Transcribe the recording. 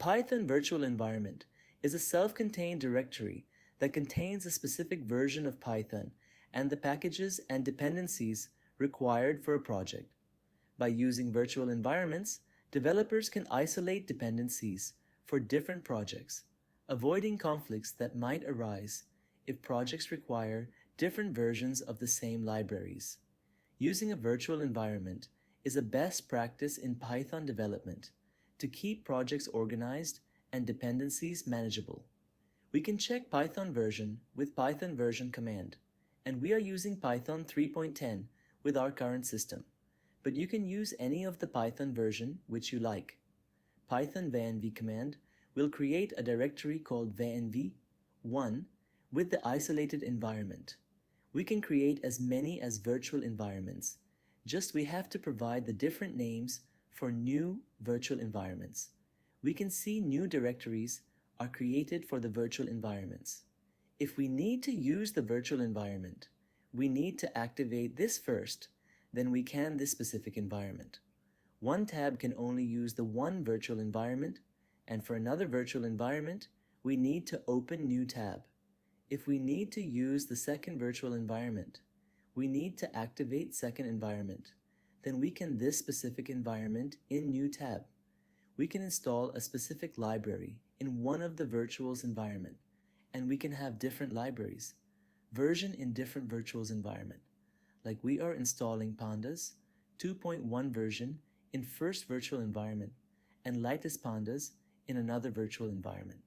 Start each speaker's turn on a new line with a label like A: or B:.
A: Python virtual environment is a self-contained directory that contains a specific version of Python and the packages and dependencies required for a project. By using virtual environments, developers can isolate dependencies for different projects, avoiding conflicts that might arise if projects require different versions of the same libraries. Using a virtual environment is a best practice in Python development to keep projects organized and dependencies manageable. We can check Python version with Python version command, and we are using Python 3.10 with our current system, but you can use any of the Python version which you like. Python vanv command will create a directory called vanv1 with the isolated environment. We can create as many as virtual environments, just we have to provide the different names for new virtual environments. We can see new directories are created for the virtual environments. If we need to use the virtual environment, we need to activate this first, then we can this specific environment. One tab can only use the one virtual environment, and for another virtual environment, we need to open new tab. If we need to use the second virtual environment, we need to activate second environment. Then we can this specific environment in new tab. We can install a specific library in one of the virtuals environment, and we can have different libraries, version in different virtuals environment. Like we are installing Pandas 2.1 version in first virtual environment and latest Pandas in another virtual environment.